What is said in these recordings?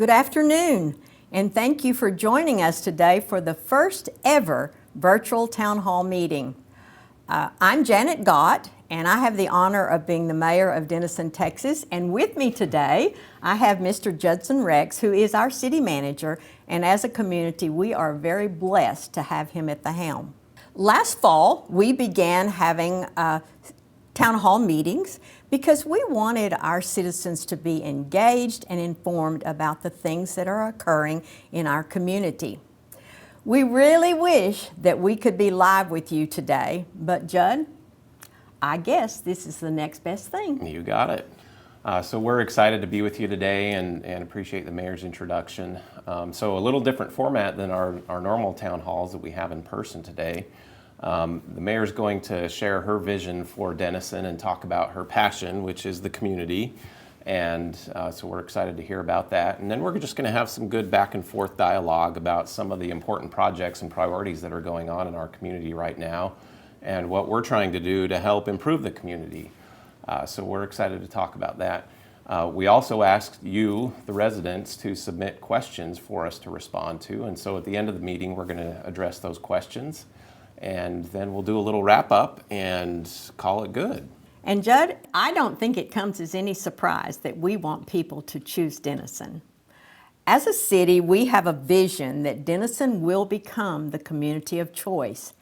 Good afternoon, and thank you for joining us today for the first ever virtual town hall meeting. I'm Janet Gott, and I have the honor of being the mayor of Denison, Texas. And with me today, I have Mr. Judson, who is our city manager, and as a community, we are very blessed to have him at the helm. Last fall, we began having town hall meetings because we wanted our citizens to be engaged and informed about the things that are occurring in our community. We really wish that we could be live with you today, but Judd, I guess this is the next best thing. You got it. So we're excited to be with you today and appreciate the mayor's introduction. So a little different format than our normal town halls that we have in person today. The mayor's going to share her vision for Denison and talk about her passion, which is the community. And so we're excited to hear about that. And then we're just going to have some good back and forth dialogue about some of the important projects and priorities that are going on in our community right now and what we're trying to do to help improve the community. So we're excited to talk about that. We also asked you, the residents, to submit questions for us to respond to. And so at the end of the meeting, we're going to address those questions. And then we'll do a little wrap up and call it good. And Judd, I don't think it comes as any surprise that we want people to choose Denison. As a city, we have a vision that Denison will become the community of choice,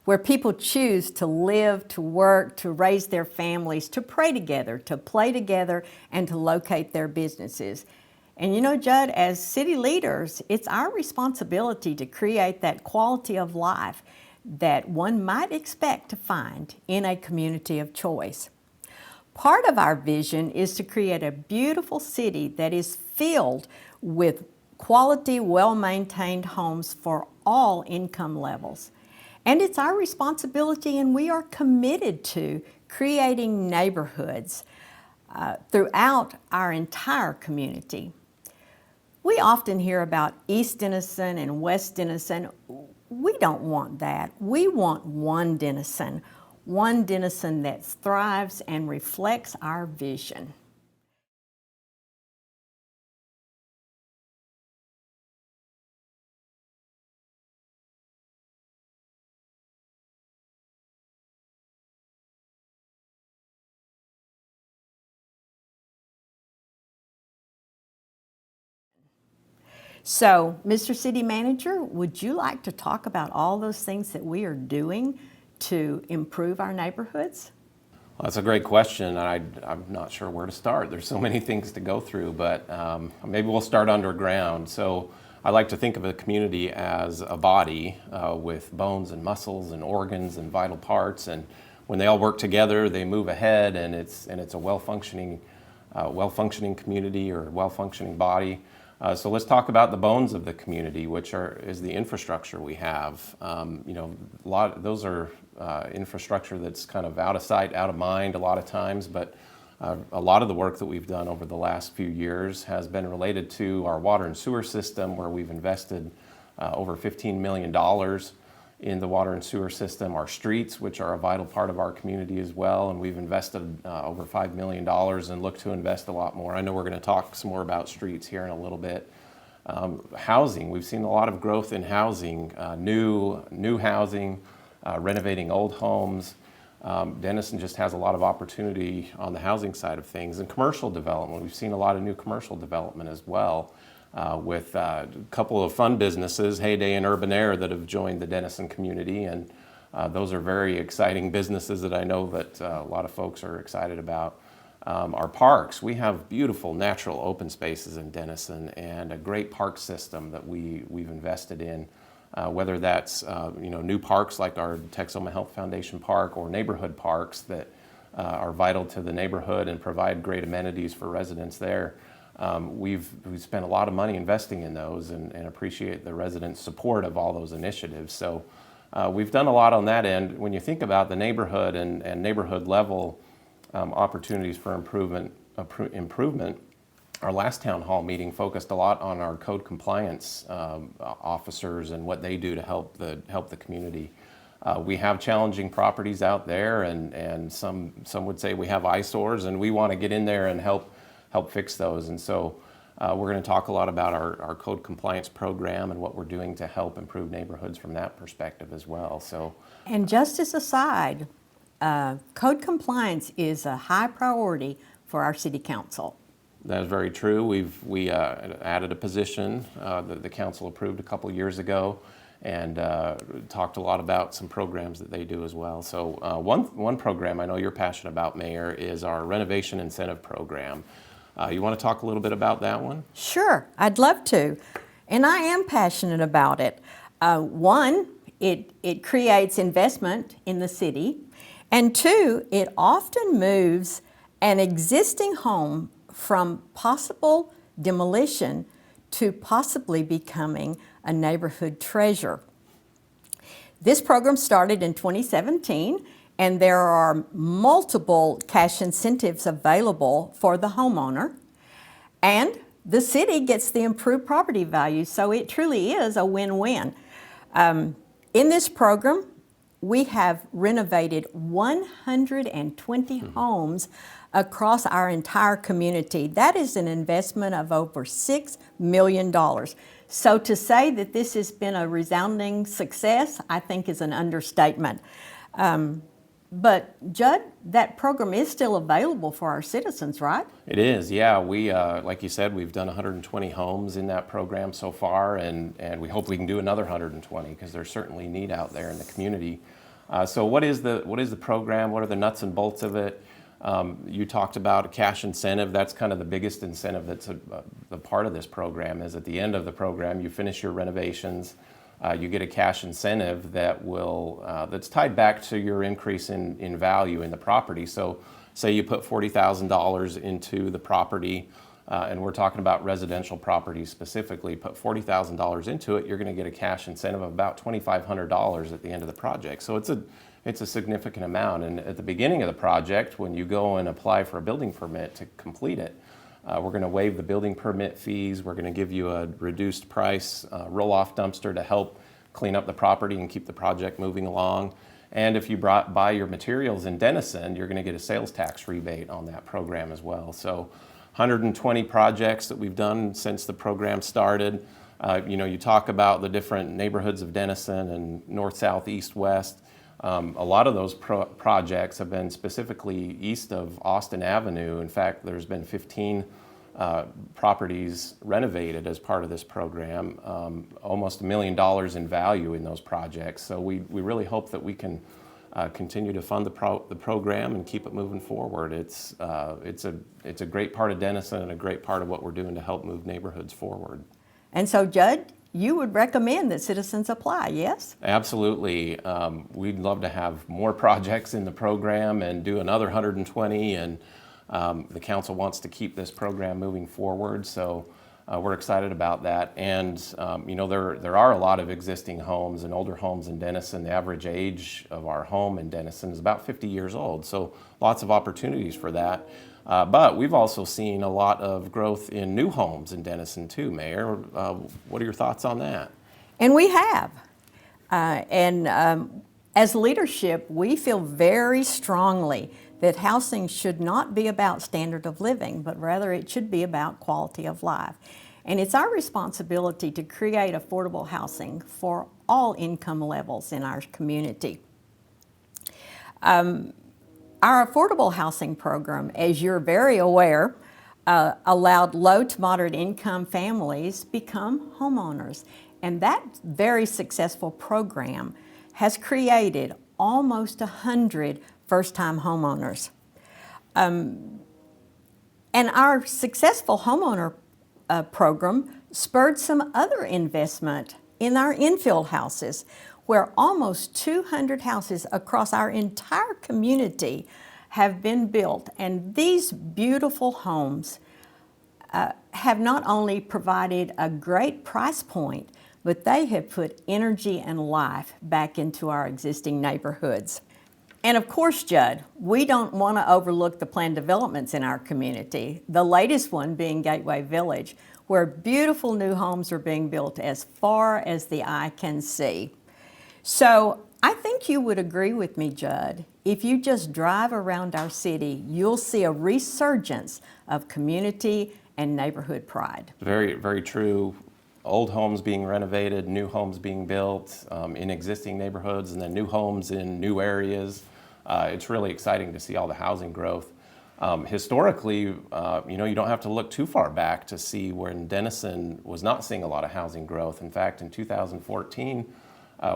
where people choose to live, to work, to raise their families, to pray together, to play together, and to locate their businesses. And you know, Judd, as city leaders, it's our responsibility to create that quality of life that one might expect to find in a community of choice. Part of our vision is to create a beautiful city that is filled with quality, well-maintained homes for all income levels. And it's our responsibility, and we are committed to creating neighborhoods throughout our entire community. We often hear about East Denison and West Denison. We don't want that. We want one Denison that thrives and reflects our vision. So, Mr. City Manager, would you like to talk about all those things that we are doing to improve our neighborhoods? Well, that's a great question. I'm not sure where to start. There's so many things to go through, but maybe we'll start underground. So I like to think of a community as a body with bones and muscles and organs and vital parts. And when they all work together, they move ahead, and it's a well-functioning community or well-functioning body. So let's talk about the bones of the community, which is the infrastructure we have. Those are infrastructure that's kind of out of sight, out of mind a lot of times, but a lot of the work that we've done over the last few years has been related to our water and sewer system, where we've invested over $15 million in the water and sewer system, our streets, which are a vital part of our community as well, and we've invested over $5 million and look to invest a lot more. I know we're going to talk some more about streets here in a little bit. Housing, we've seen a lot of growth in housing, new housing, renovating old homes. Denison just has a lot of opportunity on the housing side of things. And commercial development, we've seen a lot of new commercial development as well. With a couple of fun businesses, Heyday and Urban Air, that have joined the Denison community, and those are very exciting businesses that I know that a lot of folks are excited about. Our parks, we have beautiful natural open spaces in Denison and a great park system that we've invested in, whether that's new parks like our Texoma Health Foundation Park or neighborhood parks that are vital to the neighborhood and provide great amenities for residents there. We've spent a lot of money investing in those and appreciate the residents' support of all those initiatives. So we've done a lot on that end. When you think about the neighborhood and neighborhood level opportunities for improvement, our last town hall meeting focused a lot on our code compliance officers and what they do to help the community. We have challenging properties out there, and some would say we have eyesores, and we want to get in there and help fix those. And so We're going to talk a lot about our code compliance program and what we're doing to help improve neighborhoods from that perspective as well. So, And just as a side, code compliance is a high priority for our city council. that is very true. We added a position that the council approved a couple years ago, and talked a lot about some programs that they do as well. So one program I know you're passionate about, Mayor, is our renovation incentive program. You want to talk a little bit about that one? Sure, I'd love to. And I am passionate about it. One, it creates investment in the city. And two, it often moves an existing home from possible demolition to possibly becoming a neighborhood treasure. This program started in 2017, and there are multiple cash incentives available for the homeowner. And the city gets the improved property value, so it truly is a win-win. In this program, we have renovated 120 homes across our entire community. That is an investment of over $6 million. So to say that this has been a resounding success, I think is an understatement. But Judd, that program is still available for our citizens, right? It is, yeah. We, like you said, we've done 120 homes in that program so far, and we hope we can do another 120 because there's certainly need out there in the community. So what is the program? What are the nuts and bolts of it? You talked about a cash incentive. That's kind of the biggest incentive that's a part of this program. Is at the end of the program, you finish your renovations. You get a cash incentive that will that's tied back to your increase in value in the property. So say you put $40,000 into the property, and we're talking about residential properties specifically, put $40,000 into it, you're going to get a cash incentive of about $2,500 at the end of the project. So it's a significant amount. And at the beginning of the project, when you go and apply for a building permit to complete it, we're going to waive the building permit fees. We're going to give you a reduced price roll-off dumpster to help clean up the property and keep the project moving along. And if you buy your materials in Denison, you're going to get a sales tax rebate on that program as well. So 120 projects that we've done since the program started. You talk about the different neighborhoods of Denison and north, south, east, west. A lot of those projects have been specifically east of Austin Avenue. In fact, there's been 15 properties renovated as part of this program, almost $1 million in value in those projects. So we really hope that we can continue to fund the program and keep it moving forward. It's a great part of Denison and a great part of what we're doing to help move neighborhoods forward. And so, Judd, you would recommend that citizens apply, yes? Absolutely. We'd love to have more projects in the program and do another 120, and the council wants to keep this program moving forward, so we're excited about that. And there are a lot of existing homes and older homes in Denison. The average age of our home in Denison is about 50 years old, so lots of opportunities for that. But we've also seen a lot of growth in new homes in Denison too, Mayor. What are your thoughts on that? And we have. As leadership, we feel very strongly that housing should not be about standard of living, but rather it should be about quality of life. And it's our responsibility to create affordable housing for all income levels in our community. Our affordable housing program, as you're very aware, allowed low to moderate income families become homeowners. And that very successful program has created almost 100 first-time homeowners. And our successful homeowner program spurred some other investment in our infill houses, where almost 200 houses across our entire community have been built. And these beautiful homes have not only provided a great price point, but they have put energy and life back into our existing neighborhoods. And of course, Judd, we don't want to overlook the planned developments in our community, the latest one being Gateway Village, where beautiful new homes are being built as far as the eye can see. So I think you would agree with me, Judd. If you just drive around our city, you'll see a resurgence of community and neighborhood pride. Very, very true. Old homes being renovated, new homes being built in existing neighborhoods, and then new homes in new areas. It's really exciting to see all the housing growth. Historically, you don't have to look too far back to see when Denison was not seeing a lot of housing growth. In fact, in 2014,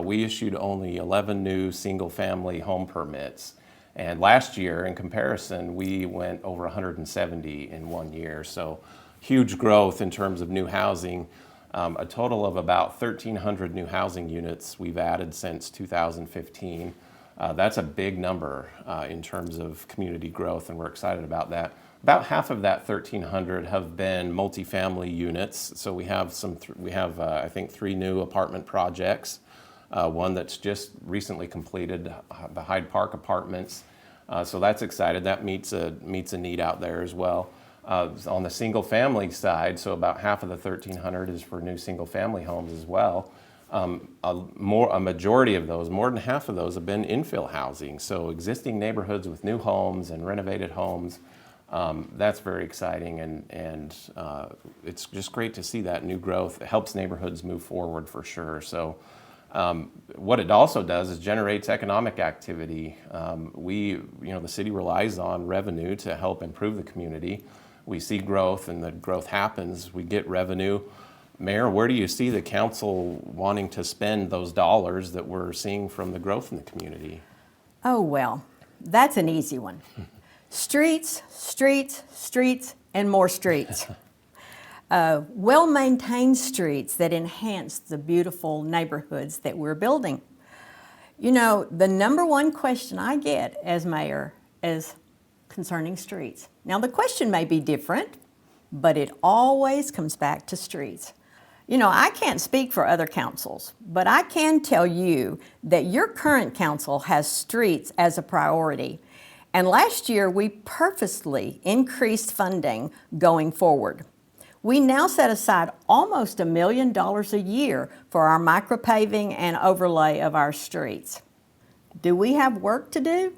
we issued only 11 new single-family home permits. And last year, in comparison, we went over 170 in 1 year. So huge growth in terms of new housing. A total of about 1,300 new housing units we've added since 2015. That's a big number in terms of community growth, and we're excited about that. About half of that 1,300 have been multifamily units. So we have I think 3 new apartment projects. One that's just recently completed, the Hyde Park Apartments. So that's excited. That meets a need out there as well. On the single family side, so about half of the 1,300 is for new single family homes as well. A majority of those, more than half of those, have been infill housing. So existing neighborhoods with new homes and renovated homes. That's very exciting, and it's just great to see that new growth. It helps neighborhoods move forward for sure. So what it also does is generates economic activity. The city relies on revenue to help improve the community. We see growth, and the growth happens. We get revenue. Mayor, where do you see the council wanting to spend those dollars that we're seeing from the growth in the community? Oh, well, that's an easy one. Streets, streets, streets, and more streets. Well-maintained streets that enhance the beautiful neighborhoods that we're building. You know, the number one question I get as mayor is concerning streets. Now, the question may be different, but it always comes back to streets. You know, I can't speak for other councils, but I can tell you that your current council has streets as a priority. And last year, we purposely increased funding going forward. We now set aside almost $1 million a year for our micropaving and overlay of our streets. Do we have work to do?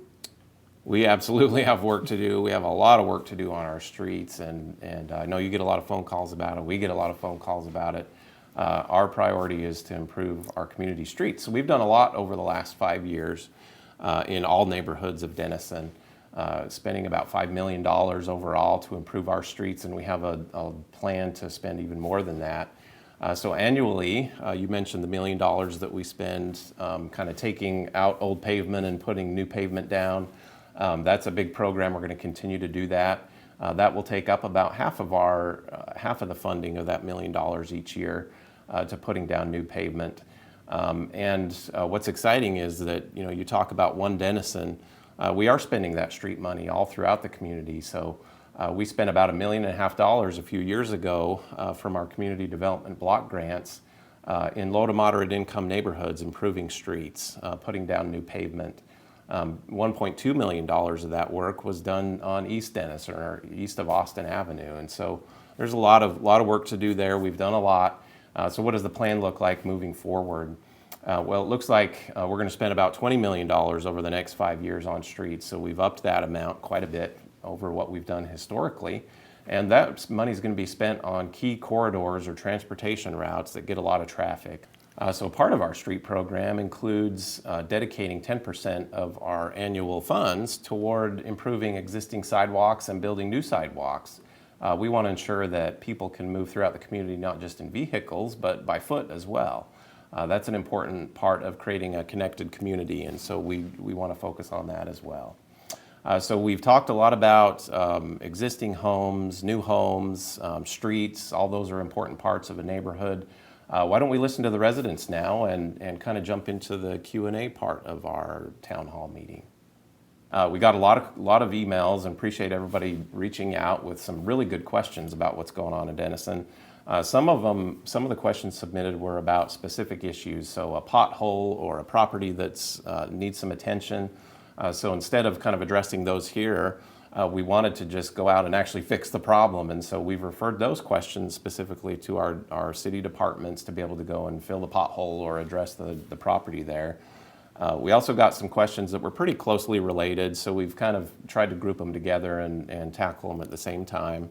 We absolutely have work to do. We have a lot of work to do on our streets, and I know you get a lot of phone calls about it. We get a lot of phone calls about it. Our priority is to improve our community streets. So we've done a lot over the last 5 years in all neighborhoods of Denison, spending about $5 million overall to improve our streets, and we have a plan to spend even more than that. So annually, you mentioned the $1 million that we spend kind of taking out old pavement and putting new pavement down. That's a big program. We're going to continue to do that. That will take up about half of the funding of that $1 million each year to putting down new pavement. What's exciting is that you talk about One Denison. We are spending that street money all throughout the community. So we spent about $1.5 million a few years ago from our community development block grants in low to moderate income neighborhoods, improving streets, putting down new pavement. $1.2 million of that work was done on East Denison, or east of Austin Avenue. And so there's a lot of work to do there. We've done a lot. So what does the plan look like moving forward? Well, it looks like we're going to spend about $20 million over the next 5 years on streets. So we've upped that amount quite a bit over what we've done historically. And that money is going to be spent on key corridors or transportation routes that get a lot of traffic. So part of our street program includes dedicating 10% of our annual funds toward improving existing sidewalks and building new sidewalks. We want to ensure that people can move throughout the community, not just in vehicles, but by foot as well. That's an important part of creating a connected community, and so we want to focus on that as well. So we've talked a lot about existing homes, new homes, streets. All those are important parts of a neighborhood. Why don't we listen to the residents now and kind of jump into the Q&A part of our town hall meeting. We got a lot of emails, and appreciate everybody reaching out with some really good questions about what's going on in Denison. Some of the questions submitted were about specific issues, so a pothole or a property that's needs some attention. So instead of kind of addressing those here, we wanted to just go out and actually fix the problem, and so we've referred those questions specifically to our city departments to be able to go and fill the pothole or address the property there. We also got some questions that were pretty closely related, so we've kind of tried to group them together and tackle them at the same time.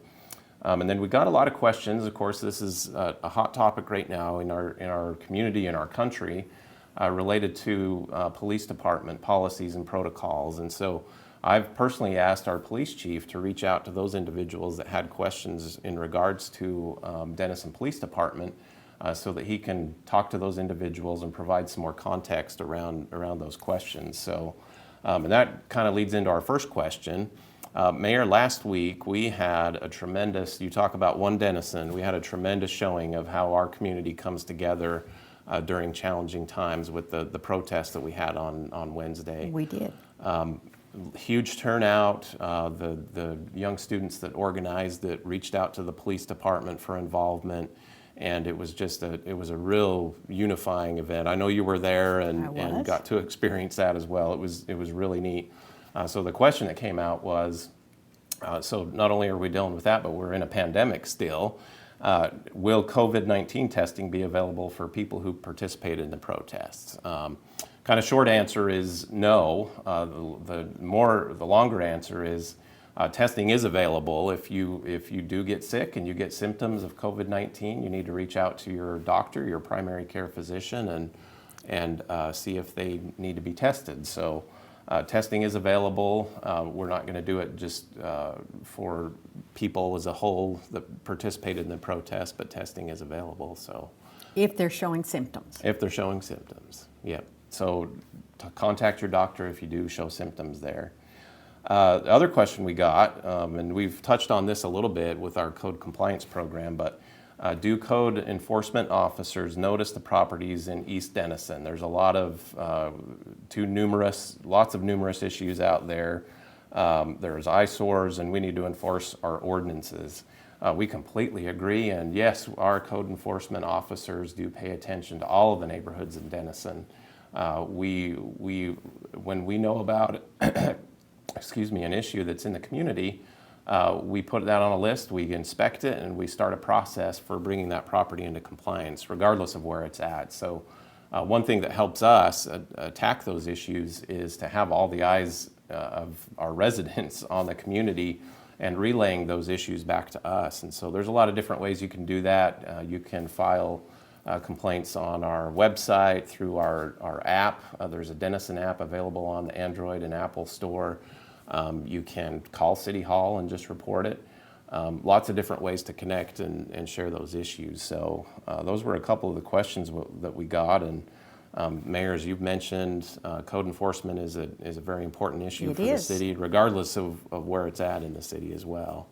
And then we got a lot of questions. Of course, this is a hot topic right now in our community, in our country, related to police department policies and protocols. And so I've personally asked our police chief to reach out to those individuals that had questions in regards to Denison Police Department, so that he can talk to those individuals and provide some more context around those questions. So, and that kind of leads into our first question. Mayor, last week we had a tremendous, you talk about one Denison, we had a tremendous showing of how our community comes together during challenging times with the protest that we had on Wednesday. We did. Huge turnout. The young students that organized it reached out to the police department for involvement, and it was just a real unifying event. I know you were there and got to experience that as well. It was really neat. So the question that came out was, so not only are we dealing with that, but we're in a pandemic still. Will COVID-19 testing be available for people who participated in the protests? Kind of short answer is no. The longer answer is testing is available. If you do get sick and you get symptoms of COVID-19, you need to reach out to your doctor, your primary care physician, and see if they need to be tested. So testing is available. We're not going to do it just for people as a whole that participated in the protest, but testing is available. So If they're showing symptoms. if they're showing symptoms, yep. So contact your doctor if you do show symptoms there. The other question we got, and we've touched on this a little bit with our code compliance program, but do code enforcement officers notice the properties in East Denison? There's a lot of lots of numerous issues out there. There's eyesores, and we need to enforce our ordinances. We completely agree, and yes, our code enforcement officers do pay attention to all of the neighborhoods in Denison. When we know about an issue that's in the community, we put that on a list, we inspect it, and we start a process for bringing that property into compliance, regardless of where it's at. So one thing that helps us attack those issues is to have all the eyes of our residents on the community and relaying those issues back to us. And so there's a lot of different ways you can do that. You can file complaints on our website, through our app. There's a Denison app available on the Android and Apple store. You can call City Hall and just report it. Lots of different ways to connect and share those issues. So those were a couple of the questions that we got. And Mayor, as you've mentioned, code enforcement is a very important issue for the city, regardless of where it's at in the city as well.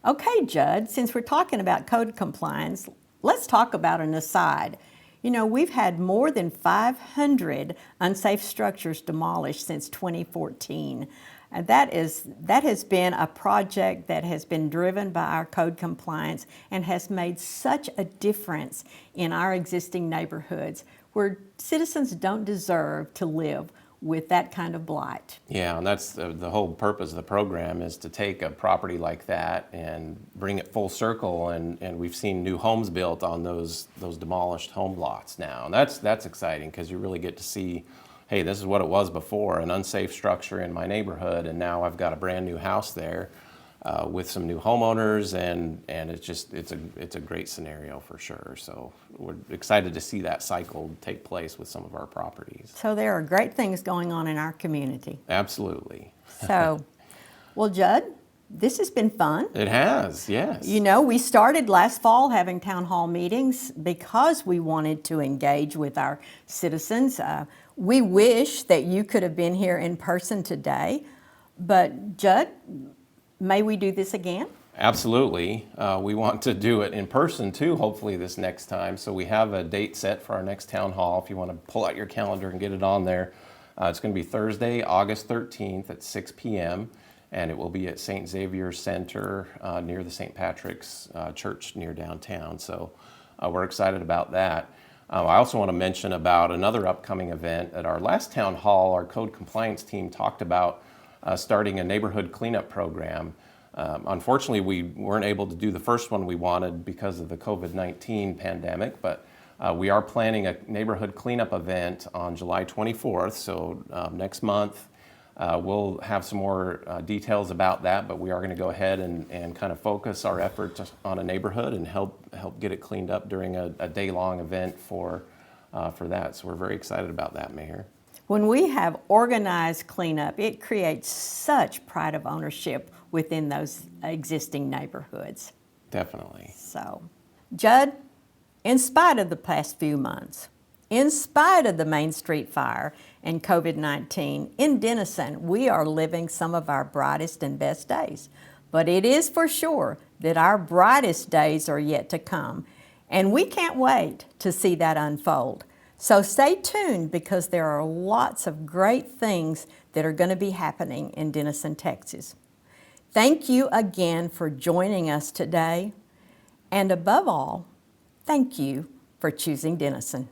Okay, Judd, since we're talking about code compliance, let's talk about an aside. You know, we've had more than 500 unsafe structures demolished since 2014. And that has been a project that has been driven by our code compliance and has made such a difference in our existing neighborhoods where citizens don't deserve to live with that kind of blight. Yeah, and that's the whole purpose of the program, is to take a property like that and bring it full circle, and we've seen new homes built on those demolished home lots now. And that's exciting, because you really get to see, hey, this is what it was before, an unsafe structure in my neighborhood, and now I've got a brand new house there with some new homeowners, and it's a great scenario for sure. So we're excited to see that cycle take place with some of our properties. So there are great things going on in our community. Absolutely. So, well, Judd, this has been fun. It has, yes. You know, we started last fall having town hall meetings because we wanted to engage with our citizens. We wish that you could have been here in person today, but Judd, may we do this again? Absolutely. We want to do it in person too, hopefully this next time. So we have a date set for our next town hall. If you want to pull out your calendar and get it on there, it's going to be Thursday, August 13th at 6 p.m. and it will be at St. Xavier's Center near the St. Patrick's Church near downtown. So we're excited about that. I also want to mention about another upcoming event. At our last town hall, our code compliance team talked about starting a neighborhood cleanup program. Unfortunately, we weren't able to do the first one we wanted because of the COVID-19 pandemic, but we are planning a neighborhood cleanup event on July 24th, so next month. We'll have some more details about that, but we are going to go ahead and kind of focus our efforts on a neighborhood and help get it cleaned up during a day-long event for that. So we're very excited about that, Mayor. When we have organized cleanup, it creates such pride of ownership within those existing neighborhoods. Definitely. So, Judd, in spite of the past few months, in spite of the Main Street fire and COVID-19, in Denison, we are living some of our brightest and best days. But it is for sure that our brightest days are yet to come, and we can't wait to see that unfold. So stay tuned, because there are lots of great things that are going to be happening in Denison, Texas. Thank you again for joining us today. And above all, thank you for choosing Denison.